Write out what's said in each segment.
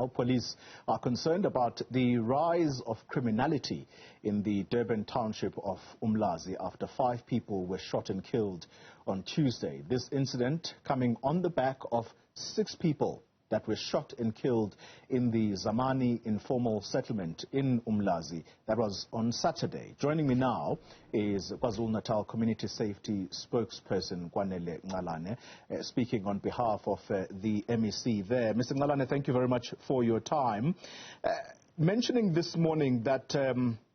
Police are concerned about the rise of criminality in the Durban township of Umlazi after 5 people were shot and killed on Tuesday. This incident coming on the back of 6 people that were shot and killed in the Zamani informal settlement in Umlazi. That was on Saturday. Joining me now is KwaZulu-Natal Community Safety spokesperson Kwanele Ncalane, speaking on behalf of the MEC there. Mr. Ncalane, thank you very much for your time. Mentioning this morning that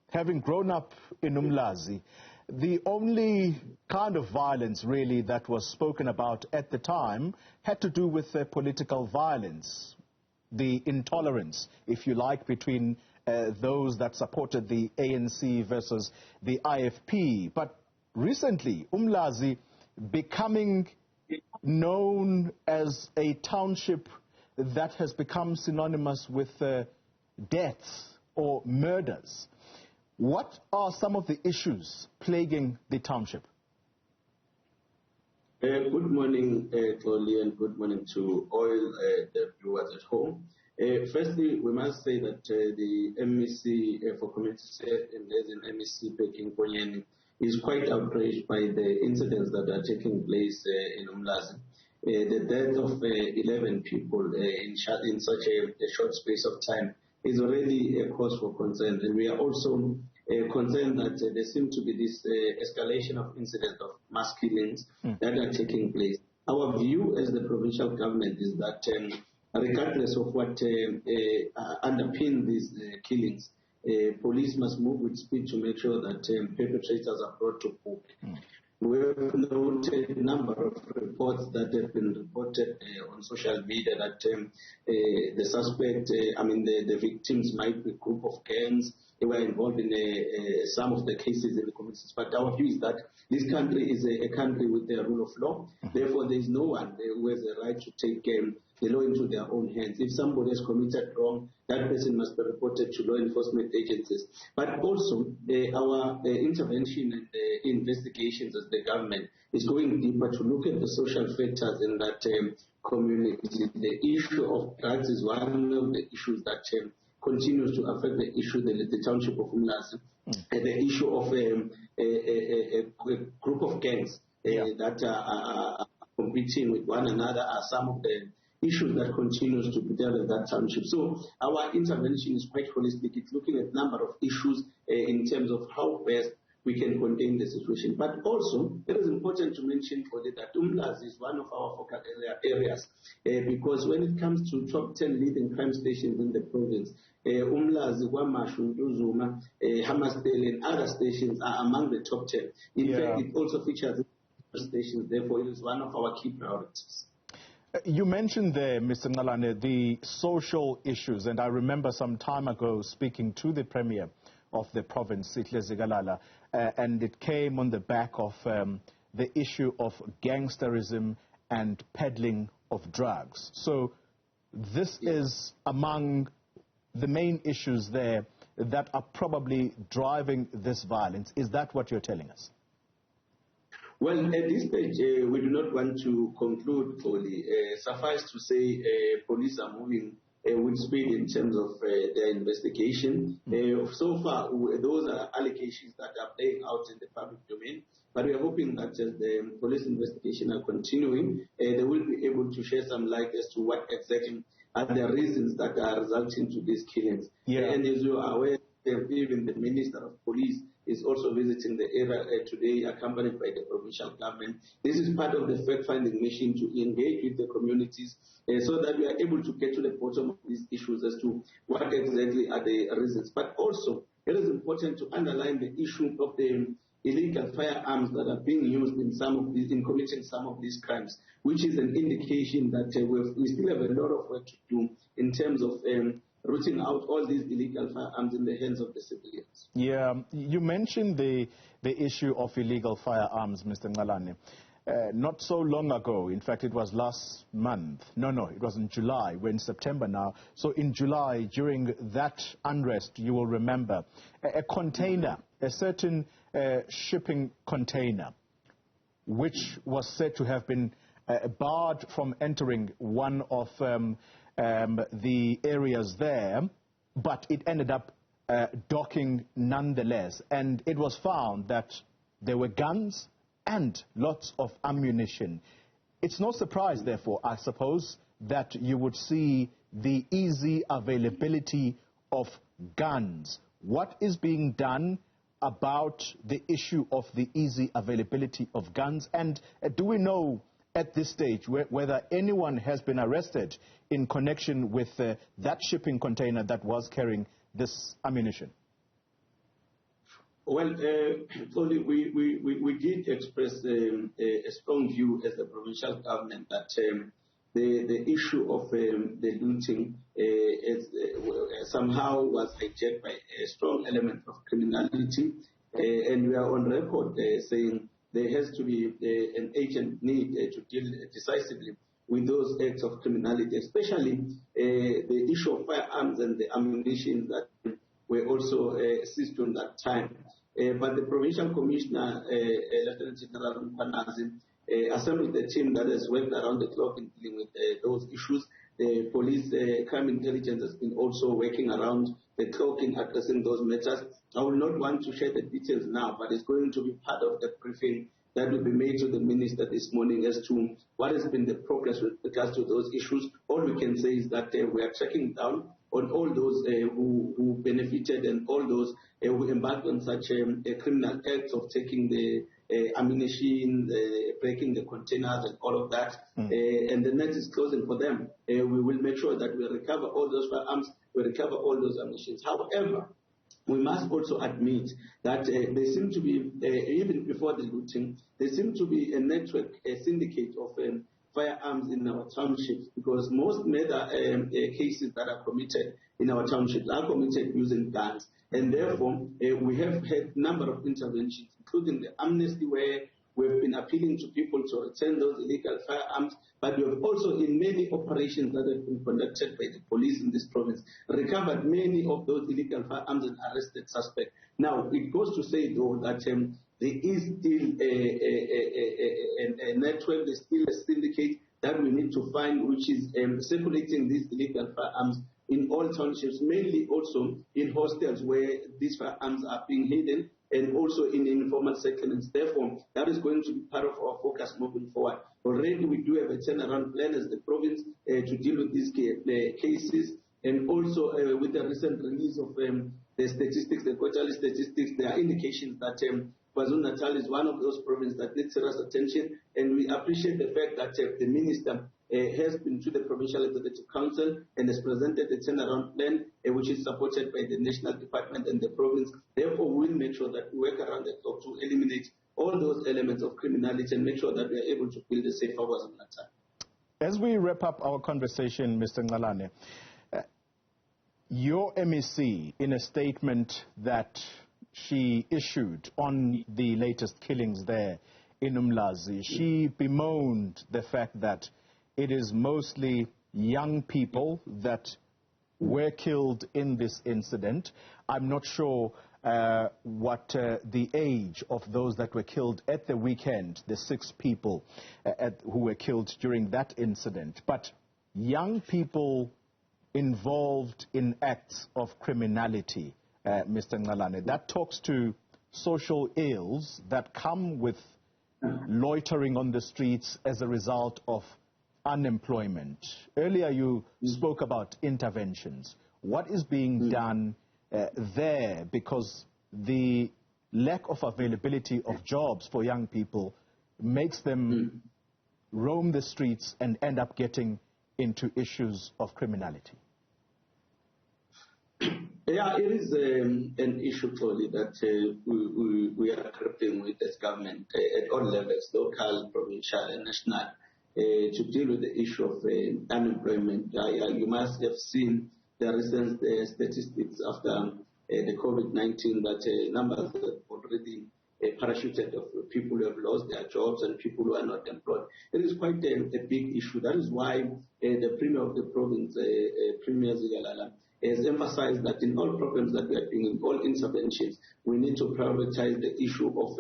having grown up in Umlazi, the only kind of violence really that was spoken about at the time had to do with political violence, the intolerance, if you like, between those that supported the ANC versus the IFP. But recently, Umlazi becoming known as a township that has become synonymous with deaths or murders. What are some of the issues plaguing the township? Good morning, Toli, and good morning to all the viewers at home. Firstly, we must say that the MEC for Community Safety and there's an MEC Peking Kwanele is quite outraged by the incidents that are taking place in Umlazi. The death of 11 people in such a short space of time is already a cause for concern, and we are also concerned that there seems to be this escalation of incidents of mass killings that are taking place. Our view as the provincial government is that regardless of what underpin these killings, police must move with speed to make sure that perpetrators are brought to book. We have noted a number of reports that have been reported on social media that the suspect, the victims might be a group of gangs. They were involved in some of the cases in the communities. But our view is that this country is a country with the rule of law. Therefore, there is no one who has the right to take the law into their own hands. If somebody has committed wrong, that person must be reported to law enforcement agencies. But also, our intervention and investigations as the government is going deeper to look at the social factors in that community. The issue of drugs is one of the issues that continues to affect the township of Umlazi. The issue of a group of gangs that are competing with one another are some of the issues that continues to be dealt with that township. So our intervention is quite holistic. It's looking at a number of issues in terms of how best we can contain the situation. But also, it is important to mention for that Umlazi is one of our focal areas because when it comes to top 10 leading crime stations in the province, Umlazi, Wamashu, Newzroom, Hammersdale and other stations are among the top 10. In fact, it also features stations. Therefore, it is one of our key priorities. You mentioned there, Mr. Ncalane, the social issues, and I remember some time ago speaking to the Premier of the province, Zikalala, and it came on the back of the issue of gangsterism and peddling of drugs. So this is among the main issues there that are probably driving this violence. Is that what you're telling us? Well, at this stage, we do not want to conclude fully. Suffice to say, police are moving with speed in terms of their investigation. So far, those are allegations that are playing out in the public domain. But we are hoping that as the police investigation are continuing, they will be able to shed some light as to what exactly are the reasons that are resulting to these killings. And as you are aware, even the Minister of Police is also visiting the area today, accompanied by the provincial government. This is part of the fact-finding mission to engage with the communities so that we are able to get to the bottom of these issues as to what exactly are the reasons. But also, it is important to underline the issue of the illegal firearms that are being used in committing some of these crimes, which is an indication that we still have a lot of work to do in terms of rooting out all these illegal firearms in the hands of the civilians. Yeah, you mentioned the issue of illegal firearms, Mr. Ncalane. Not so long ago, in fact, it was last month. No, it was in July. We're in September now. So in July, during that unrest, you will remember, a container, a certain shipping container, which was said to have been barred from entering one of the areas there, but it ended up docking nonetheless. And it was found that there were guns and lots of ammunition. It's no surprise, therefore, I suppose, that you would see the easy availability of guns. What is being done about the issue of the easy availability of guns? And do we know at this stage whether anyone has been arrested in connection with that shipping container that was carrying this ammunition? Well, Tony, we did express a strong view as the provincial government that the issue of the looting somehow was hijacked by a strong element of criminality, and we are on record saying there has to be an urgent need to deal decisively with those acts of criminality, especially the issue of firearms and the ammunition that were also seized on that time. But the provincial commissioner, Lieutenant General Umlazi, assembled a team that has worked around the clock in dealing with those issues. The police crime intelligence has been also working around the clock in addressing those matters. I will not want to share the details now, but it's going to be part of the briefing that will be made to the minister this morning as to what has been the progress with regards to those issues. All we can say is that we are tracking down on all those who benefited and all those who embarked on such criminal acts of taking the ammunition, breaking the containers and all of that. And the net is closing for them. We will make sure that we recover all those firearms, we recover all those ammunitions. However, we must also admit that there seem to be, even before the looting, there seems to be a network, a syndicate of firearms in our townships, because most murder cases that are committed in our townships are committed using guns. And therefore, we have had a number of interventions, including the amnesty, where we've been appealing to people to return those illegal firearms, but we have also, in many operations that have been conducted by the police in this province, recovered many of those illegal firearms and arrested suspects. Now, it goes to say, though, that there is still a network, there's still a syndicate that we need to find, which is circulating these illegal firearms in all townships, mainly also in hostels where these firearms are being hidden, and also in informal settlements. Therefore, that is going to be part of our focus moving forward. Already we do have a turnaround plan as the province to deal with these cases, and also with the recent release of the statistics, the quarterly statistics, there are indications that KwaZulu-Natal is one of those provinces that needs serious attention, and we appreciate the fact that the minister has been to the Provincial Executive Council and has presented a turnaround plan which is supported by the National Department and the province. Therefore, we will make sure that we work around the clock to eliminate all those elements of criminality and make sure that we are able to build a safer KwaZulu-Natal. As we wrap up our conversation, Mr. Ncalane, your MEC, in a statement that she issued on the latest killings there in Umlazi, she bemoaned the fact that it is mostly young people that were killed in this incident. I'm not sure what the age of those that were killed at the weekend, the 6 people who were killed during that incident. But young people involved in acts of criminality, Mr. Ncalane, that talks to social ills that come with loitering on the streets as a result of unemployment. Earlier you spoke about interventions. What is being done there? Because the lack of availability of jobs for young people makes them roam the streets and end up getting into issues of criminality. Yeah, it is an issue, Tony, that we are grappling with as government at all levels, local, provincial and national, to deal with the issue of unemployment. You must have seen the recent statistics after the COVID-19 that numbers have already parachuted of people who have lost their jobs and people who are not employed. It is quite a big issue. That is why the Premier of the province, Premier Zigalala, has emphasized that in all programs that we are doing, in all interventions, we need to prioritize the issue of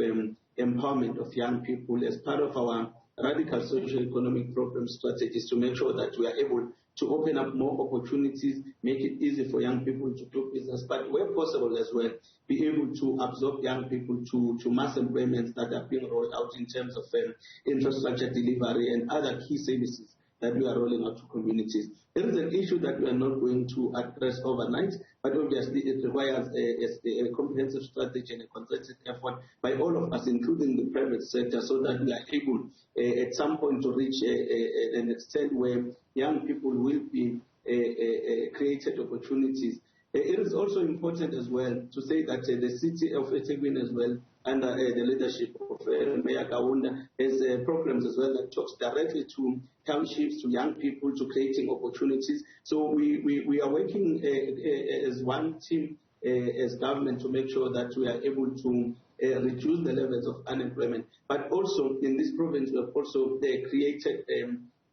empowerment of young people as part of our radical socio-economic program strategies to make sure that we are able to open up more opportunities, make it easy for young people to do business, but where possible as well, be able to absorb young people to mass employments that are being rolled out in terms of infrastructure delivery and other key services that we are rolling out to communities. There is an issue that we are not going to address overnight, but obviously it requires a comprehensive strategy and a concerted effort by all of us, including the private sector, so that we are able at some point to reach an extent where young people will be created opportunities. It is also important as well to say that the city of eThekwini as well, under the leadership of Mayor Kaunda, has programs as well that talks directly to townships, to young people, to creating opportunities. So we are working as one team as government to make sure that we are able to reduce the levels of unemployment. But also in this province, we have also created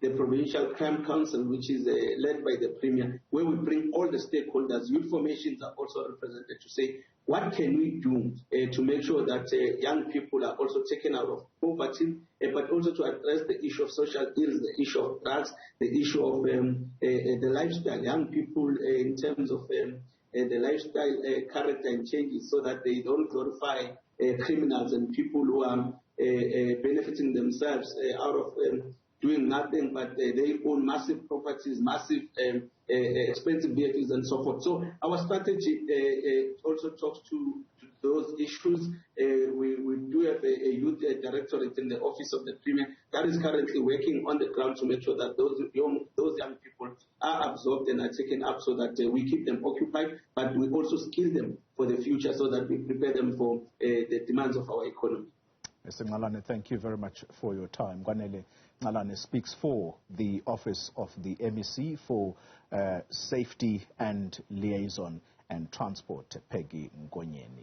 the Provincial Crime Council, which is led by the Premier, where we bring all the stakeholders. Youth formations are also represented to say, what can we do to make sure that young people are also taken out of poverty, but also to address the issue of social ills, the issue of drugs, the issue of the lifestyle. Young people in terms of the lifestyle character and changes, so that they don't glorify criminals and people who are benefiting themselves out of doing nothing, but they own massive properties, massive expensive vehicles and so forth. So our strategy also talks to those issues. We do have a youth directorate in the office of the Premier that is currently working on the ground to make sure that those young people are absorbed and are taken up, so that we keep them occupied, but we also skill them for the future so that we prepare them for the demands of our economy. Mr. Ncalane, thank you very much for your time. Kwanele Ncalane speaks for the Office of the MEC for Safety and Liaison and Transport, Peggy Nkonyeni.